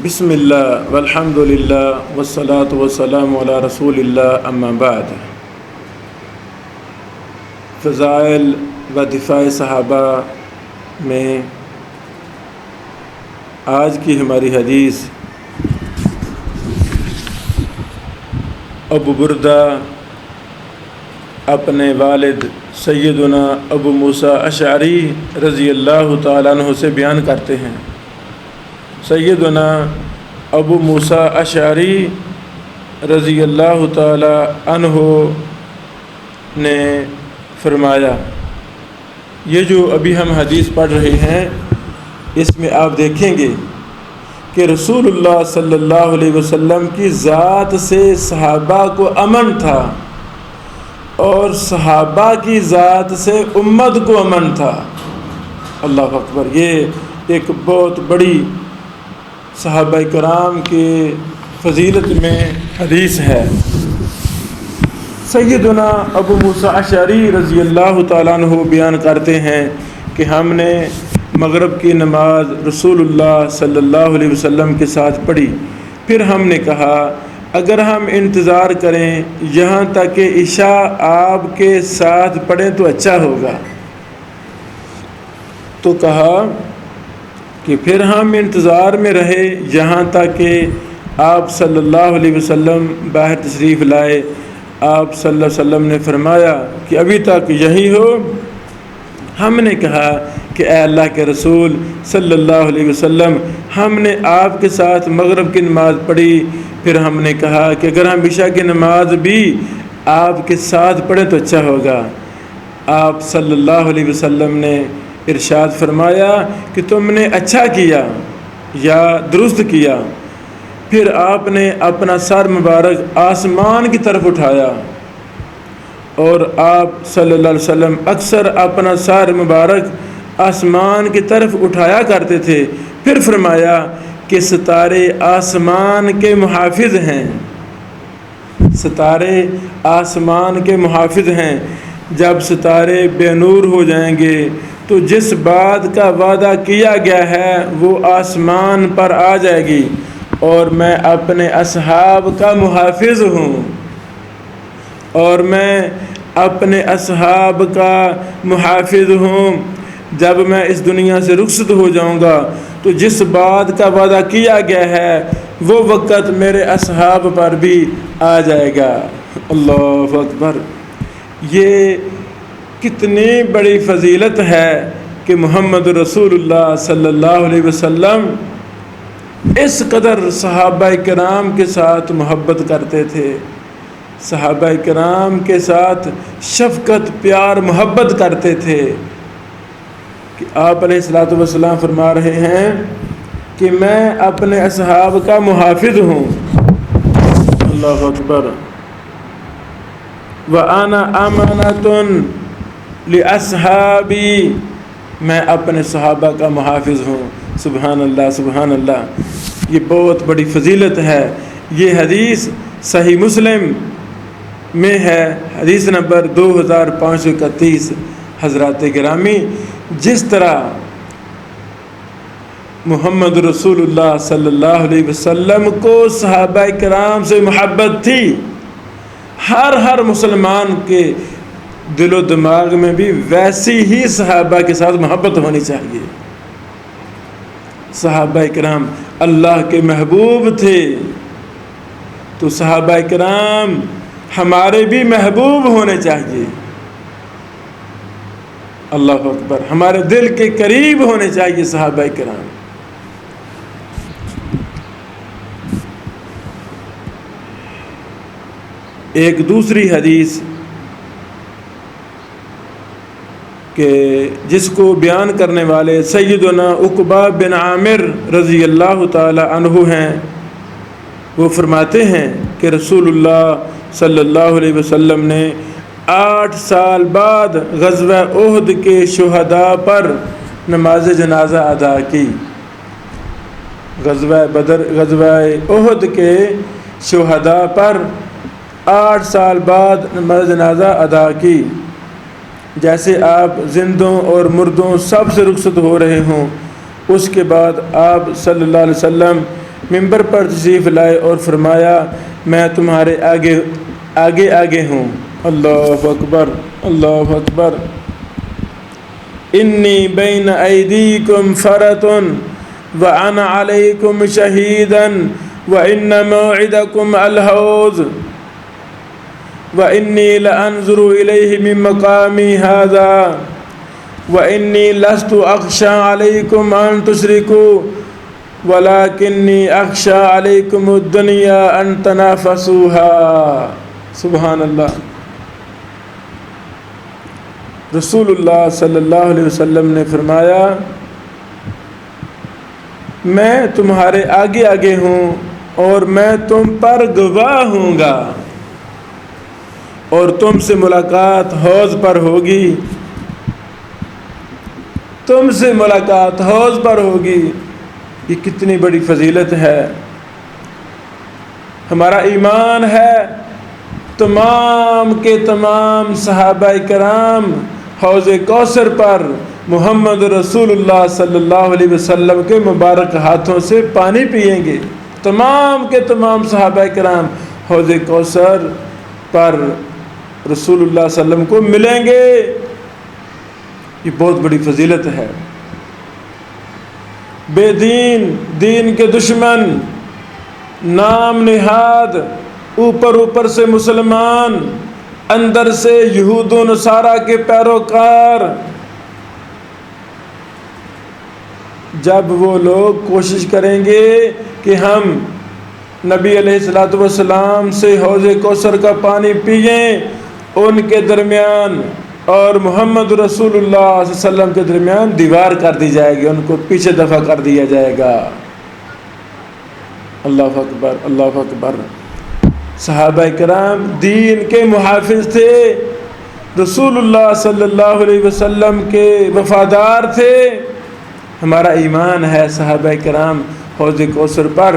بسم اللہ والحمد للہ والصلاة والسلام علی رسول اللہ اما بعد۔ فضائل و دفاع صحابہ میں آج کی ہماری حدیث ابو بردہ اپنے والد سیدنا ابو موسیٰ اشعری رضی اللہ تعالیٰ عنہ سے بیان کرتے ہیں۔ سیدنا ابو موسیٰ اشعری رضی اللہ تعالی عنہ نے فرمایا، یہ جو ابھی ہم حدیث پڑھ رہے ہیں اس میں آپ دیکھیں گے کہ رسول اللہ صلی اللہ علیہ وسلم کی ذات سے صحابہ کو امن تھا اور صحابہ کی ذات سے امت کو امن تھا۔ اللہ اکبر، یہ ایک بہت بڑی صحابہ کرام کے فضیلت میں حدیث ہے۔ سیدنا ابو موسیٰ اشعری رضی اللہ تعالیٰ عنہ بیان کرتے ہیں کہ ہم نے مغرب کی نماز رسول اللہ صلی اللہ علیہ وسلم کے ساتھ پڑھی، پھر ہم نے کہا اگر ہم انتظار کریں یہاں تک کہ عشاء آپ کے ساتھ پڑھیں تو اچھا ہوگا، تو کہا کہ پھر ہم انتظار میں رہے یہاں تک کہ آپ صلی اللہ علیہ وسلم باہر تشریف لائے۔ آپ صلی اللہ علیہ وسلم نے فرمایا کہ ابھی تک یہی ہو؟ ہم نے کہا کہ اے اللہ کے رسول صلی اللہ علیہ وسلم، ہم نے آپ کے ساتھ مغرب کی نماز پڑھی، پھر ہم نے کہا کہ اگر ہم عشاء کی نماز بھی آپ کے ساتھ پڑھیں تو اچھا ہوگا۔ آپ صلی اللہ علیہ وسلم نے ارشاد فرمایا کہ تم نے اچھا کیا یا درست کیا۔ پھر آپ نے اپنا سر مبارک آسمان کی طرف اٹھایا، اور آپ صلی اللہ علیہ وسلم اکثر اپنا سر مبارک آسمان کی طرف اٹھایا کرتے تھے۔ پھر فرمایا کہ ستارے آسمان کے محافظ ہیں، ستارے آسمان کے محافظ ہیں، جب ستارے بے نور ہو جائیں گے تو جس بات کا وعدہ کیا گیا ہے وہ آسمان پر آ جائے گی، اور میں اپنے اصحاب کا محافظ ہوں، اور میں اپنے اصحاب کا محافظ ہوں۔ جب میں اس دنیا سے رخصت ہو جاؤں گا تو جس بات کا وعدہ کیا گیا ہے وہ وقت میرے اصحاب پر بھی آ جائے گا۔ اللہ اکبر، یہ کتنی بڑی فضیلت ہے کہ محمد رسول اللہ صلی اللہ علیہ وسلم اس قدر صحابہ کرام کے ساتھ محبت کرتے تھے، صحابہ کرام کے ساتھ شفقت پیار محبت کرتے تھے کہ آپ علیہ الصلوۃ والسلام فرما رہے ہیں کہ میں اپنے اصحاب کا محافظ ہوں۔ اللہ اکبر، وَأَنَا أَمَانَةٌ لِأَصْحَابِي، میں اپنے صحابہ کا محافظ ہوں۔ سبحان اللہ، سبحان اللہ، یہ بہت بڑی فضیلت ہے۔ یہ حدیث صحیح مسلم میں ہے، حدیث نمبر 2531۔ حضرات گرامی، جس طرح محمد رسول اللہ صلی اللہ علیہ وسلم کو صحابہ کرام سے محبت تھی، ہر مسلمان کے دل و دماغ میں بھی ویسی ہی صحابہ کے ساتھ محبت ہونی چاہیے۔ صحابہ کرام اللہ کے محبوب تھے، تو صحابہ کرام ہمارے بھی محبوب ہونے چاہیے۔ اللہ اکبر، ہمارے دل کے قریب ہونے چاہیے صحابہ کرام۔ ایک دوسری حدیث کہ جس کو بیان کرنے والے سیدنا عقبہ بن عامر رضی اللہ تعالی عنہ ہیں، وہ فرماتے ہیں کہ رسول اللہ صلی اللہ علیہ وسلم نے 8 سال بعد غزوہ احد کے شہداء پر نماز جنازہ ادا کی۔ غزوہ احد کے شہداء پر 8 سال بعد نماز جنازہ ادا کی۔ جیسے آپ زندوں اور مردوں سب سے رخصت ہو رہے ہوں، اس کے بعد آپ صلی اللہ علیہ وسلم منبر پر تشریف لائے اور فرمایا میں تمہارے آگے ہوں۔ اللہ اکبر، اللہ اکبر۔ انی بین ایدیکم فرۃ وانا علیکم شہیدا وان موعدکم الحوض وانی لانظر الیہ من مقامی ھذا وانی لست اخشی علیکم ان تشرکوا ولکنی اخشی علیکم الدنیا ان تنافسوها۔ سبحان اللہ۔ رسول اللہ صلی اللہ علیہ وسلم نے فرمایا میں تمہارے آگے ہوں اور میں تم پر گواہ ہوں گا، اور تم سے ملاقات حوض پر ہوگی، تم سے ملاقات حوض پر ہوگی۔ یہ کتنی بڑی فضیلت ہے۔ ہمارا ایمان ہے تمام کے تمام صحابہ کرام حوض کوثر پر محمد رسول اللہ صلی اللہ علیہ وسلم کے مبارک ہاتھوں سے پانی پئیں گے۔ تمام کے تمام صحابہ کرام حوض کوثر پر رسول اللہ صلی اللہ علیہ وسلم کو ملیں گے۔ یہ بہت بڑی فضیلت ہے۔ بے دین کے دشمن، نام نہاد، اوپر سے مسلمان، اندر سے یہود و نصارہ کے پیروکار، جب وہ لوگ کوشش کریں گے کہ ہم نبی علیہ الصلوۃ والسلام سے حوض کوثر کا پانی پئیں، ان کے درمیان اور محمد رسول اللہ صلی اللہ علیہ وسلم کے درمیان دیوار کر دی جائے گی، ان کو پیچھے دفع کر دیا جائے گا۔ اللہ اکبر، اللہ اکبر۔ صحابہ کرام دین کے محافظ تھے، رسول اللہ صلی اللہ علیہ وسلم کے وفادار تھے۔ ہمارا ایمان ہے صحابہ کرام حوض کوثر پر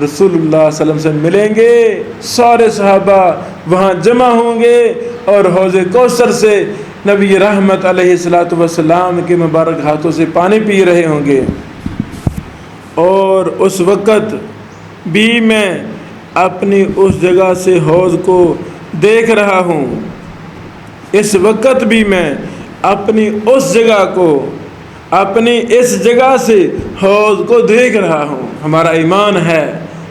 رسول اللہ صلی اللہ علیہ وسلم سے ملیں گے، سارے صحابہ وہاں جمع ہوں گے اور حوض کوثر سے نبی رحمت علیہ الصلوۃ والسلام کے مبارک ہاتھوں سے پانی پی رہے ہوں گے۔ اور اس وقت بھی میں اپنی اس جگہ سے حوض کو دیکھ رہا ہوں، اس وقت بھی میں اپنی اس جگہ کو، اپنی اس جگہ سے حوض کو دیکھ رہا ہوں۔ ہمارا ایمان ہے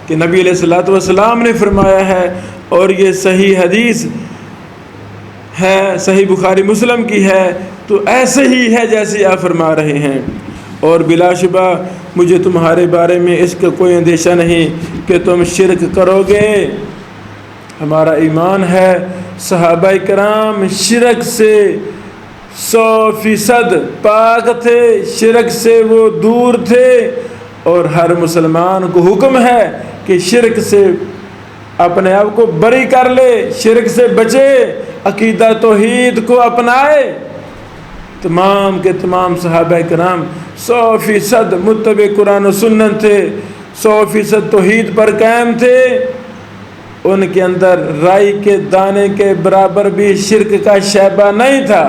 کہ نبی علیہ الصلوۃ والسلام نے فرمایا ہے، اور یہ صحیح حدیث ہے، صحیح بخاری مسلم کی ہے، تو ایسے ہی ہے جیسے آپ فرما رہے ہیں۔ اور بلا شبہ مجھے تمہارے بارے میں اس کا کوئی اندیشہ نہیں کہ تم شرک کرو گے۔ ہمارا ایمان ہے صحابہ کرام شرک سے 100% پاک تھے، شرک سے وہ دور تھے، اور ہر مسلمان کو حکم ہے کہ شرک سے اپنے آپ کو بری کر لے، شرک سے بچے، عقیدہ توحید کو اپنائے۔ تمام کے تمام صحابہ کرام 100% متبع قرآن و سنت تھے، 100% توحید پر قائم تھے۔ ان کے اندر رائی کے دانے کے برابر بھی شرک کا شائبہ نہیں تھا۔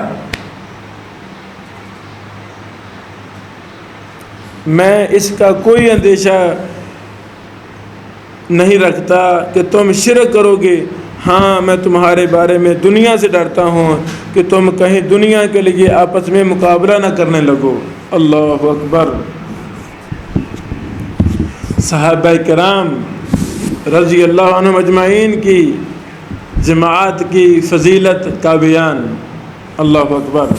میں اس کا کوئی اندیشہ نہیں رکھتا کہ تم شرک کرو گے۔ ہاں، میں تمہارے بارے میں دنیا سے ڈرتا ہوں کہ تم کہیں دنیا کے لیے آپس میں مقابلہ نہ کرنے لگو۔ اللہ اکبر۔ صحابہ کرام رضی اللہ عنہم اجمعین کی جماعت کی فضیلت کا بیان۔ اللہ اکبر۔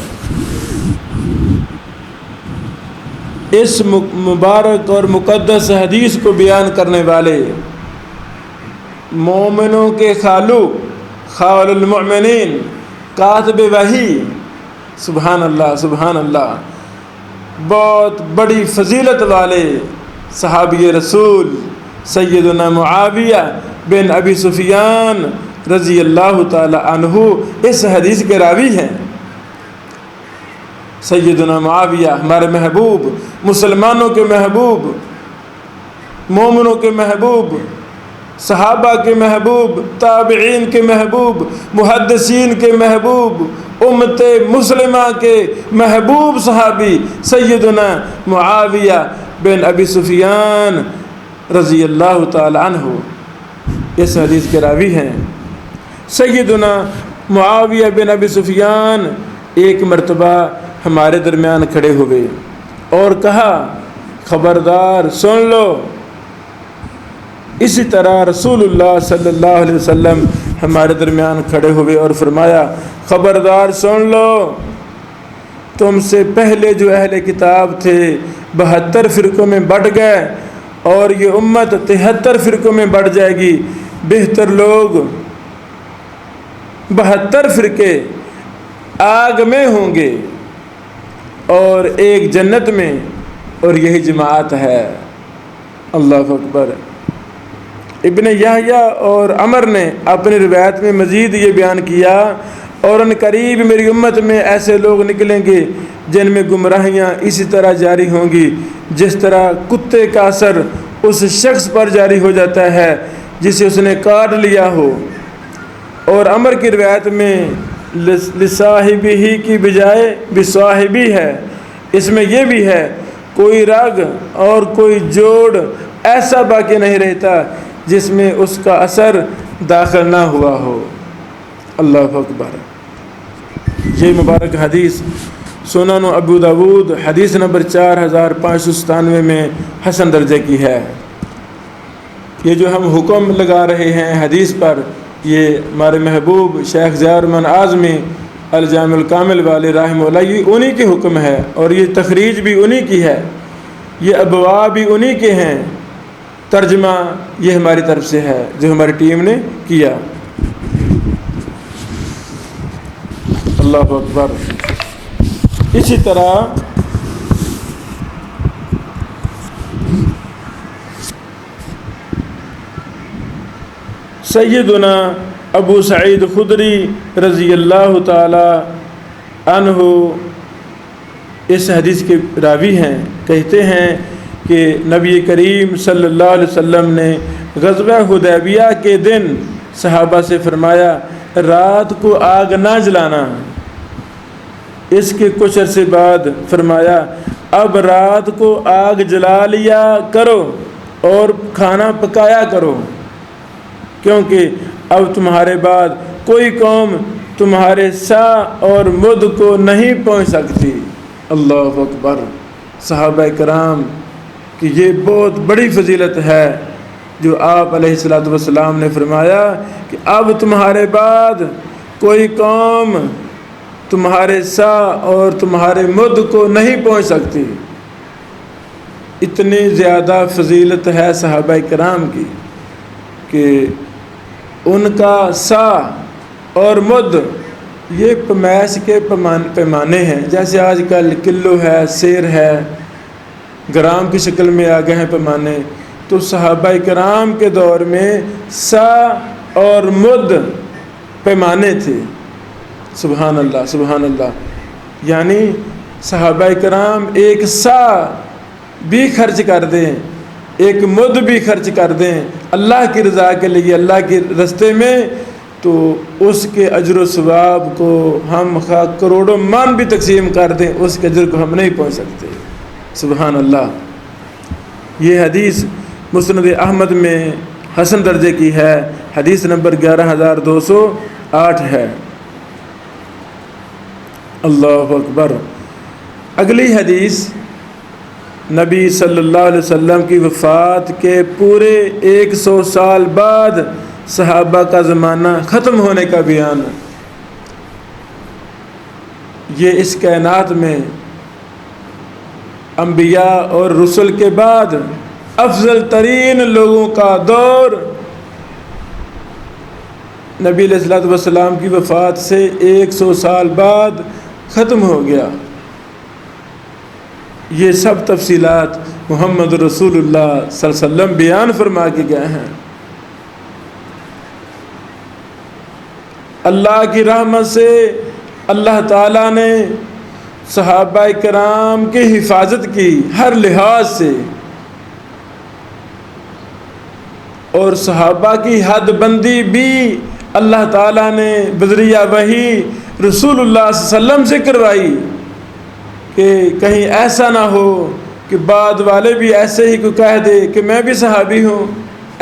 اس مبارک اور مقدس حدیث کو بیان کرنے والے مومنوں کے خالق، خال المؤمنین، کاتب وحی، سبحان اللہ سبحان اللہ، بہت بڑی فضیلت والے صحابی رسول سیدنا معاویہ بن ابی سفیان رضی اللہ تعالی عنہ اس حدیث کے راوی ہیں۔ سیدنا معاویہ ہمارے محبوب، مسلمانوں کے محبوب، مومنوں کے محبوب، صحابہ کے محبوب، تابعین کے محبوب، محدثین کے محبوب، امت مسلمہ کے محبوب صحابی سیدنا معاویہ بن ابی سفیان رضی اللہ تعالی عنہ اس حدیث کے راوی ہیں۔ سیدنا معاویہ بن ابی سفیان ایک مرتبہ ہمارے درمیان کھڑے ہوئے اور کہا خبردار سن لو۔ اسی طرح رسول اللہ صلی اللہ علیہ وسلم ہمارے درمیان کھڑے ہوئے اور فرمایا خبردار سن لو، تم سے پہلے جو اہل کتاب تھے 72 فرقوں میں بٹ گئے اور یہ امت 73 فرقوں میں بٹ جائے گی۔ بہتر لوگ 72 فرقے آگ میں ہوں گے اور ایک جنت میں، اور یہی جماعت ہے۔ اللہ اکبر۔ ابن یحییٰ اور عمر نے اپنی روایت میں مزید یہ بیان کیا اور ان قریب میری امت میں ایسے لوگ نکلیں گے جن میں گمراہیاں اسی طرح جاری ہوں گی جس طرح کتے کا اثر اس شخص پر جاری ہو جاتا ہے جسے اس نے کاٹ لیا ہو۔ اور عمر کی روایت میں لصاحبی ہی کی بجائے بصاحبی ہے، اس میں یہ بھی ہے کوئی رگ اور کوئی جوڑ ایسا باقی نہیں رہتا جس میں اس کا اثر داخل نہ ہوا ہو۔ اللہ اکبر۔ یہ مبارک حدیث سنن ابو داود حدیث نمبر 4597 میں حسن درجے کی ہے۔ یہ جو ہم حکم لگا رہے ہیں حدیث پر، یہ ہمارے محبوب شیخ ضیاء الرحمن اعظمی الجامع الکامل والے رحمہ اللہ، یہ انہی کے حکم ہے اور یہ تخریج بھی انہی کی ہے، یہ ابواب بھی انہی کے ہیں، ترجمہ یہ ہماری طرف سے ہے جو ہماری ٹیم نے کیا۔ اللہ اکبر۔ اسی طرح سیدنا ابو سعید خدری رضی اللہ تعالی عنہ اس حدیث کے راوی ہیں، کہتے ہیں کہ نبی کریم صلی اللہ علیہ وسلم نے غزوہ حدیبیہ کے دن صحابہ سے فرمایا رات کو آگ نہ جلانا۔ اس کے کچھ عرصے بعد فرمایا اب رات کو آگ جلا لیا کرو اور کھانا پکایا کرو، کیونکہ اب تمہارے بعد کوئی قوم تمہارے سا اور مد کو نہیں پہنچ سکتی۔ اللہ اکبر۔ صحابہ کرام کہ یہ بہت بڑی فضیلت ہے جو آپ علیہ الصلوۃ والسلام نے فرمایا کہ اب تمہارے بعد کوئی قوم تمہارے سا اور تمہارے مد کو نہیں پہنچ سکتی۔ اتنی زیادہ فضیلت ہے صحابہ کرام کی کہ ان کا سا اور مد یہ پیمائش کے پیمانے ہیں، جیسے آج کل کلو ہے، سیر ہے، گرام کی شکل میں آ گئے ہیں پیمانے، تو صحابہ کرام کے دور میں سا اور مد پیمانے تھے۔ سبحان اللہ سبحان اللہ۔ یعنی صحابہ کرام ایک سا بھی خرچ کر دیں، ایک مد بھی خرچ کر دیں اللہ کی رضا کے لیے، اللہ کے راستے میں، تو اس کے اجر و ثواب کو ہم کروڑوں من بھی تقسیم کر دیں اس کے اجر کو ہم نہیں پہنچ سکتے۔ سبحان اللہ۔ یہ حدیث مسند احمد میں حسن درجے کی ہے، حدیث نمبر 11208 ہے۔ اللہ اکبر۔ اگلی حدیث نبی صلی اللہ علیہ وسلم کی وفات کے پورے 100 سال بعد صحابہ کا زمانہ ختم ہونے کا بیان۔ یہ اس کائنات میں انبیاء اور رسل کے بعد افضل ترین لوگوں کا دور نبی علیہ الصلوۃ والسلام کی وفات سے 100 سال بعد ختم ہو گیا۔ یہ سب تفصیلات محمد رسول اللہ صلی اللہ علیہ وسلم بیان فرما کے گئے ہیں۔ اللہ کی رحمت سے اللہ تعالیٰ نے صحابہ کرام کی حفاظت کی ہر لحاظ سے۔ اور صحابہ کی حد بندی بھی اللہ تعالیٰ نے بذریعہ وحی رسول اللہ صلی اللہ علیہ وسلم سے کروائی کہ کہیں ایسا نہ ہو کہ بعد والے بھی ایسے ہی کو کہہ دے کہ میں بھی صحابی ہوں،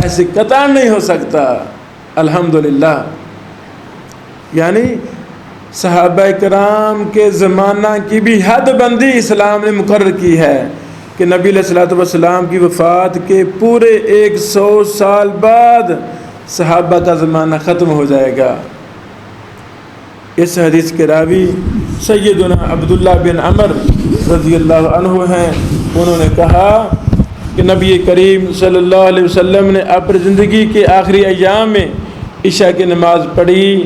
ایسے قطعاً نہیں ہو سکتا۔ الحمدللہ، یعنی صحابہ کرام کے زمانہ کی بھی حد بندی اسلام نے مقرر کی ہے کہ نبی علیہ الصلوۃ والسلام کی وفات کے پورے 100 سال بعد صحابہ کا زمانہ ختم ہو جائے گا۔ اس حدیث کے راوی سیدنا عبداللہ بن عمر رضی اللہ عنہ ہیں۔ انہوں نے کہا کہ نبی کریم صلی اللہ علیہ وسلم نے اپنی زندگی کے آخری ایام میں عشاء کی نماز پڑھی،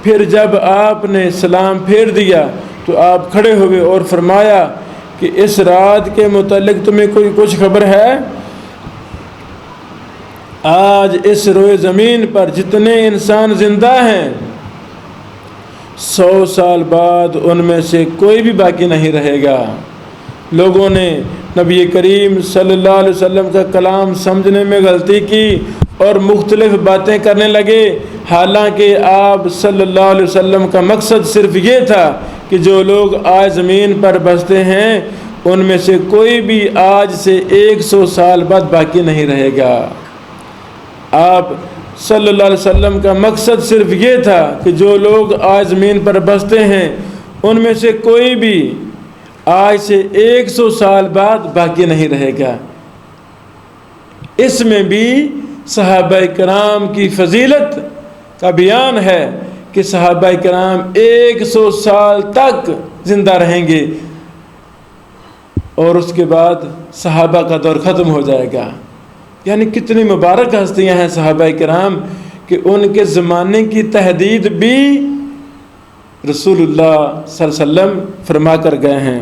پھر جب آپ نے سلام پھیر دیا تو آپ کھڑے ہوئے اور فرمایا کہ اس رات کے متعلق تمہیں کچھ خبر ہے؟ آج اس روئے زمین پر جتنے انسان زندہ ہیں 100 سال بعد ان میں سے کوئی بھی باقی نہیں رہے گا۔ لوگوں نے نبی کریم صلی اللہ علیہ وسلم کا کلام سمجھنے میں غلطی کی اور مختلف باتیں کرنے لگے، حالانکہ آپ صلی اللہ علیہ وسلم کا مقصد صرف یہ تھا کہ جو لوگ آج زمین پر بستے ہیں ان میں سے کوئی بھی آج سے 100 سال بعد باقی نہیں رہے گا۔ آپ صلی اللہ علیہ وسلم کا مقصد صرف یہ تھا کہ جو لوگ آج زمین پر بستے ہیں ان میں سے کوئی بھی آج سے 100 سال بعد باقی نہیں رہے گا۔ اس میں بھی صحابہ کرام کی فضیلت کا بیان ہے کہ صحابہ کرام 100 سال تک زندہ رہیں گے اور اس کے بعد صحابہ کا دور ختم ہو جائے گا۔ یعنی کتنی مبارک ہستیاں ہیں صحابہ کرام کہ ان کے زمانے کی تحدید بھی رسول اللہ صلی اللہ علیہ وسلم فرما کر گئے ہیں۔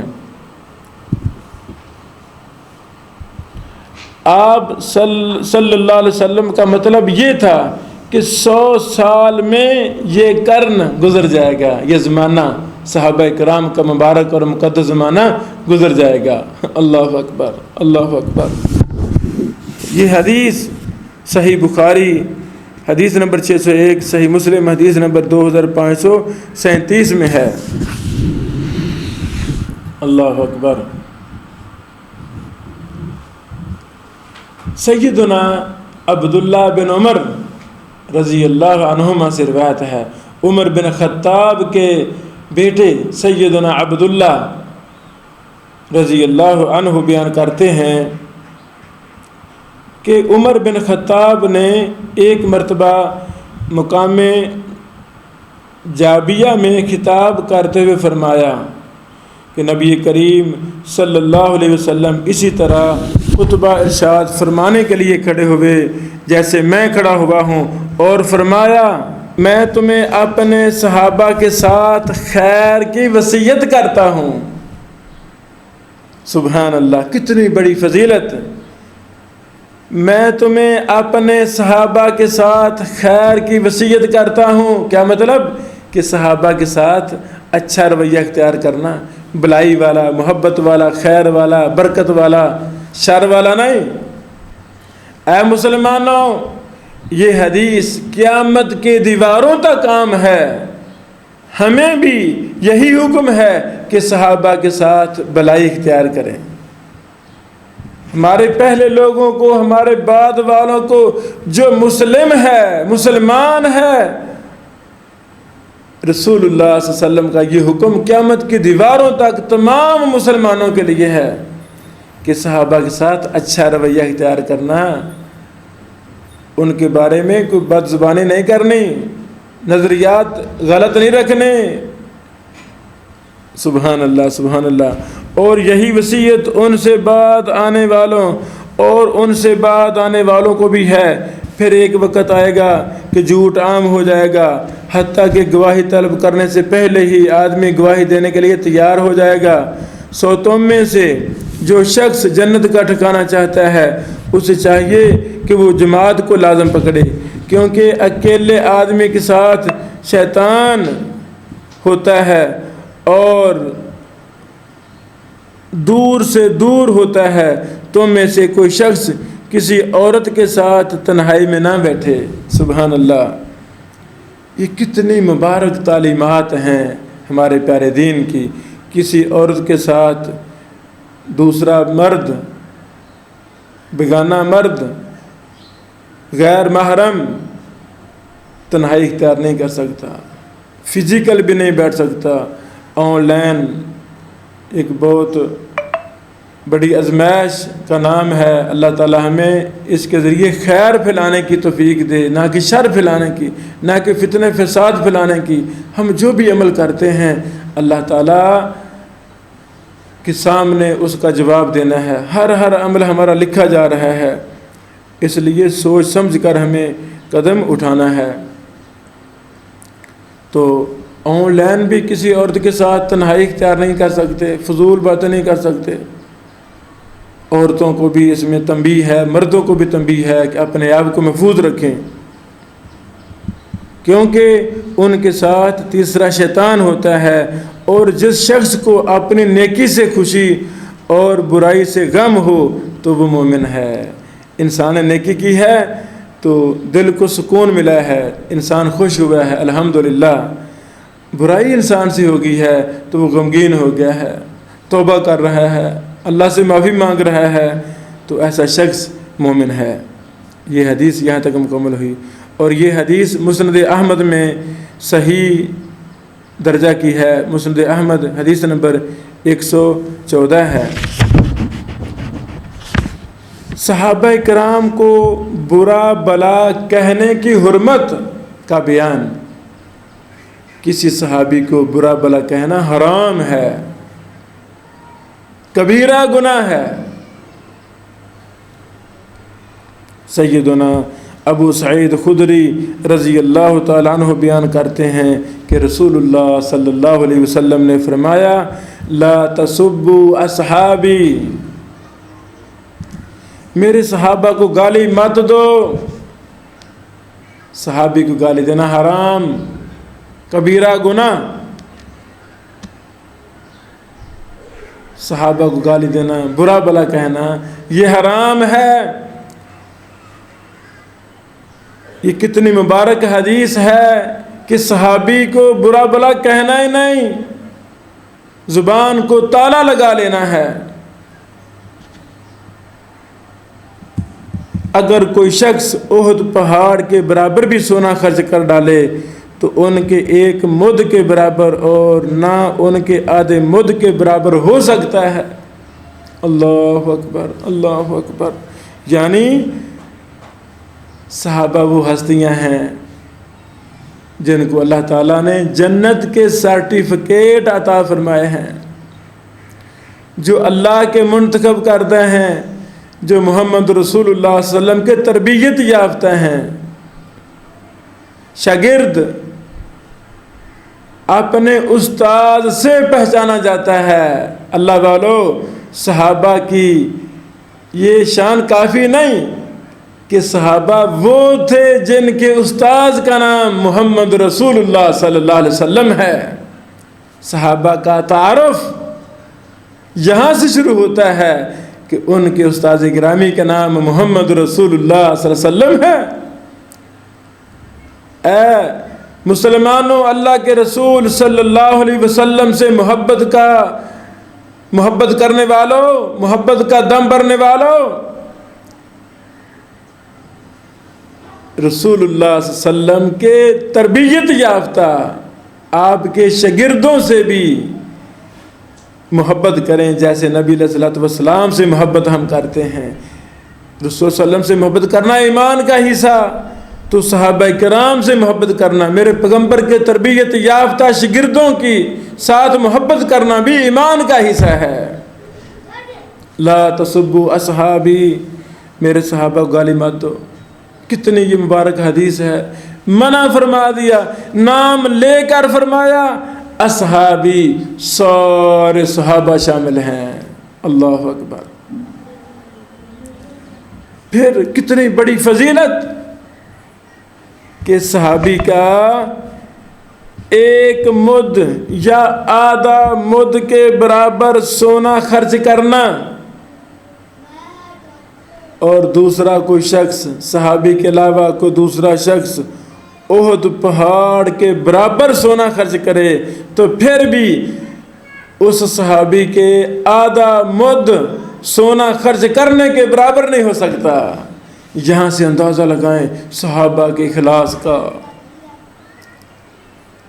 آپ صلی اللہ علیہ وسلم کا مطلب یہ تھا کہ 100 سال میں یہ قرن گزر جائے گا، یہ زمانہ صحابہ کرام کا مبارک اور مقدس زمانہ گزر جائے گا۔ اللہ اکبر، اللہ اکبر۔ یہ حدیث صحیح بخاری حدیث نمبر 601، صحیح مسلم حدیث نمبر 2537 میں ہے۔ اللہ اکبر۔ سیدنا عبداللہ بن عمر رضی اللہ عنہما سے روایت ہے، عمر بن خطاب کے بیٹے سیدنا عبداللہ رضی اللہ عنہ بیان کرتے ہیں کہ عمر بن خطاب نے ایک مرتبہ مقام جابیہ میں خطاب کرتے ہوئے فرمایا کہ نبی کریم صلی اللہ علیہ وسلم اسی طرح خطبہ ارشاد فرمانے کے لیے کھڑے ہوئے جیسے میں کھڑا ہوا ہوں، اور فرمایا میں تمہیں اپنے صحابہ کے ساتھ خیر کی وصیت کرتا ہوں۔ سبحان اللہ، کتنی بڑی فضیلت۔ میں تمہیں اپنے صحابہ کے ساتھ خیر کی وصیت کرتا ہوں، کیا مطلب؟ کہ صحابہ کے ساتھ اچھا رویہ اختیار کرنا، بلائی والا، محبت والا، خیر والا، برکت والا، شر والا نہیں۔ اے مسلمانوں، یہ حدیث قیامت کے دیواروں تک عام ہے۔ ہمیں بھی یہی حکم ہے کہ صحابہ کے ساتھ بلائی اختیار کریں۔ ہمارے پہلے لوگوں کو، ہمارے بعد والوں کو، جو مسلم ہے، مسلمان ہے، رسول اللہ صلی اللہ علیہ وسلم کا یہ حکم قیامت کی دیواروں تک تمام مسلمانوں کے لیے ہے کہ صحابہ کے ساتھ اچھا رویہ اختیار کرنا، ان کے بارے میں کوئی بد زبانی نہیں کرنی، نظریات غلط نہیں رکھنے۔ سبحان اللہ، سبحان اللہ۔ اور یہی وصیت ان سے بعد آنے والوں اور ان سے بعد آنے والوں کو بھی ہے۔ پھر ایک وقت آئے گا کہ جھوٹ عام ہو جائے گا، حتیٰ کہ گواہی طلب کرنے سے پہلے ہی آدمی گواہی دینے کے لیے تیار ہو جائے گا۔ سو تم میں سے جو شخص جنت کا ٹھکانہ چاہتا ہے اسے چاہیے کہ وہ جماعت کو لازم پکڑے، کیونکہ اکیلے آدمی کے ساتھ شیطان ہوتا ہے اور دور سے دور ہوتا ہے۔ تم میں سے کوئی شخص کسی عورت کے ساتھ تنہائی میں نہ بیٹھے۔ سبحان اللہ، یہ کتنی مبارک تعلیمات ہیں ہمارے پیارے دین کی۔ کسی عورت کے ساتھ دوسرا مرد، بیگانہ مرد، غیر محرم تنہائی اختیار نہیں کر سکتا، فزیکل بھی نہیں بیٹھ سکتا۔ آن لائن ایک بہت بڑی آزمائش کا نام ہے۔ اللہ تعالی ہمیں اس کے ذریعے خیر پھیلانے کی توفیق دے، نہ کہ شر پھیلانے کی، نہ کہ فتنہ فساد پھیلانے کی۔ ہم جو بھی عمل کرتے ہیں اللہ تعالی کے سامنے اس کا جواب دینا ہے۔ ہر عمل ہمارا لکھا جا رہا ہے، اس لیے سوچ سمجھ کر ہمیں قدم اٹھانا ہے۔ تو آن لائن بھی کسی عورت کے ساتھ تنہائی اختیار نہیں کر سکتے، فضول باتیں نہیں کر سکتے۔ عورتوں کو بھی اس میں تنبیہ ہے، مردوں کو بھی تنبیہ ہے کہ اپنے آپ کو محفوظ رکھیں، کیونکہ ان کے ساتھ تیسرا شیطان ہوتا ہے، اور جس شخص کو اپنی نیکی سے خوشی اور برائی سے غم ہو تو وہ مومن ہے۔ انسان نے نیکی کی ہے تو دل کو سکون ملا ہے، انسان خوش ہوا ہے الحمدللہ۔ برائی انسان سے ہو گئی ہے تو وہ غمگین ہو گیا ہے، توبہ کر رہا ہے، اللہ سے معافی مانگ رہا ہے، تو ایسا شخص مومن ہے۔ یہ حدیث یہاں تک مکمل ہوئی، اور یہ حدیث مسند احمد میں صحیح درجہ کی ہے۔ مسند احمد حدیث نمبر 114 ہے۔ صحابہ کرام کو برا بلا کہنے کی حرمت کا بیان۔ کسی صحابی کو برا بلا کہنا حرام ہے، کبیرہ گناہ ہے۔ سیدنا ابو سعید خدری رضی اللہ تعالیٰ عنہ بیان کرتے ہیں کہ رسول اللہ صلی اللہ علیہ وسلم نے فرمایا، لا تسبوا اصحابی، میرے صحابہ کو گالی مت دو۔ صحابی کو گالی دینا حرام، کبیرہ گناہ۔ صحابہ کو گالی دینا، برا بلا کہنا، یہ حرام ہے۔ یہ کتنی مبارک حدیث ہے کہ صحابی کو برا بلا کہنا ہی نہیں، زبان کو تالا لگا لینا ہے۔ اگر کوئی شخص احد پہاڑ کے برابر بھی سونا خرچ کر ڈالے تو ان کے ایک مد کے برابر اور نہ ان کے آدھے مد کے برابر ہو سکتا ہے۔ اللہ اکبر، اللہ اکبر۔ یعنی صحابہ وہ ہستیاں ہیں جن کو اللہ تعالیٰ نے جنت کے سرٹیفکیٹ عطا فرمائے ہیں، جو اللہ کے منتخب کردہ ہیں، جو محمد رسول اللہ صلی اللہ علیہ وسلم کے تربیت یافتہ ہیں۔ شاگرد اپنے استاد سے پہچانا جاتا ہے۔ اللہ والو، صحابہ کی یہ شان کافی نہیں کہ صحابہ وہ تھے جن کے استاد کا نام محمد رسول اللہ صلی اللہ علیہ وسلم ہے۔ صحابہ کا تعارف یہاں سے شروع ہوتا ہے کہ ان کے استاد گرامی کا نام محمد رسول اللہ صلی اللہ علیہ وسلم ہے۔ اے مسلمانوں، اللہ کے رسول صلی اللہ علیہ وسلم سے محبت کرنے والوں، محبت کا دم بھرنے والوں، رسول اللہ صلی اللہ علیہ وسلم کے تربیت یافتہ آپ کے شاگردوں سے بھی محبت کریں، جیسے نبی علیہ الصلوۃ والسلام سے محبت ہم کرتے ہیں۔ رسول صلی اللہ علیہ وسلم سے محبت کرنا ایمان کا حصہ، تو صحابہ کرام سے محبت کرنا، میرے پیغمبر کے تربیت یافتہ شاگردوں کی ساتھ محبت کرنا بھی ایمان کا حصہ ہے۔ لا تسبوا اصحابی، میرے صحابہ کو گالی مت دو۔ کتنی یہ مبارک حدیث ہے۔ منع فرما دیا، نام لے کر فرمایا اصحابی، سارے صحابہ شامل ہیں۔ اللہ اکبر۔ پھر کتنی بڑی فضیلت کہ صحابی کا ایک مد یا آدھا مد کے برابر سونا خرچ کرنا اور دوسرا کوئی شخص صحابی کے علاوہ کوئی دوسرا شخص احد پہاڑ کے برابر سونا خرچ کرے تو پھر بھی اس صحابی کے آدھا مد سونا خرچ کرنے کے برابر نہیں ہو سکتا۔ یہاں سے اندازہ لگائیں صحابہ کے اخلاص کا،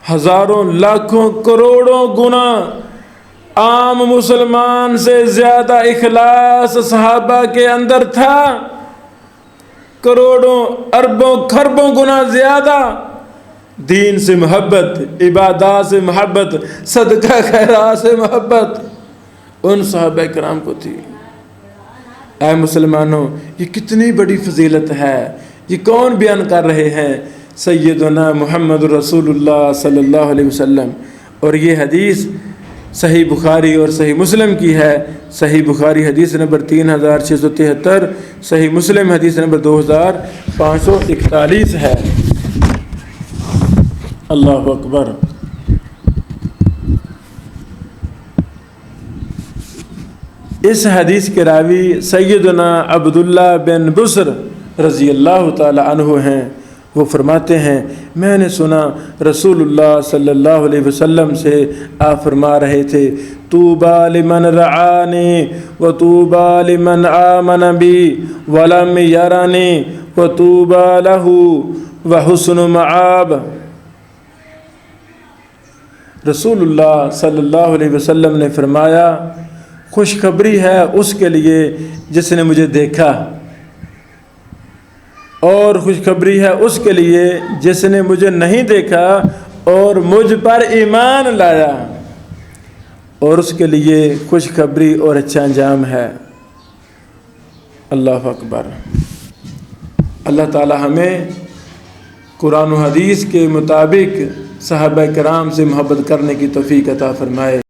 ہزاروں لاکھوں کروڑوں گنا عام مسلمان سے زیادہ اخلاص صحابہ کے اندر تھا، کروڑوں اربوں خربوں گنا زیادہ دین سے محبت، عبادات سے محبت، صدقہ خیرات سے محبت ان صحابہ کرام کو تھی۔ اے مسلمانوں، یہ کتنی بڑی فضیلت ہے، یہ کون بیان کر رہے ہیں؟ سیدنا محمد رسول اللہ صلی اللہ علیہ وسلم۔ اور یہ حدیث صحیح بخاری اور صحیح مسلم کی ہے۔ صحیح بخاری حدیث نمبر 3673، صحیح مسلم حدیث نمبر 2541 ہے۔ اللہ اکبر۔ اس حدیث کے راوی سیدنا عبداللہ بن بصر رضی اللہ تعالی عنہ ہیں۔ وہ فرماتے ہیں میں نے سنا رسول اللہ صلی اللہ علیہ وسلم سے آپ فرما رہے تھے طوبی لمن رعانی و طوبی لمن آمن بی ولم یرانی و طوبی لہ و حسن مآب۔ رسول اللہ صلی اللہ علیہ وسلم نے فرمایا خوشخبری ہے اس کے لیے جس نے مجھے دیکھا، اور خوشخبری ہے اس کے لیے جس نے مجھے نہیں دیکھا اور مجھ پر ایمان لایا، اور اس کے لیے خوشخبری اور اچھا انجام ہے۔ اللہ اکبر۔ اللہ تعالی ہمیں قرآن و حدیث کے مطابق صحابہ کرام سے محبت کرنے کی توفیق عطا فرمائے۔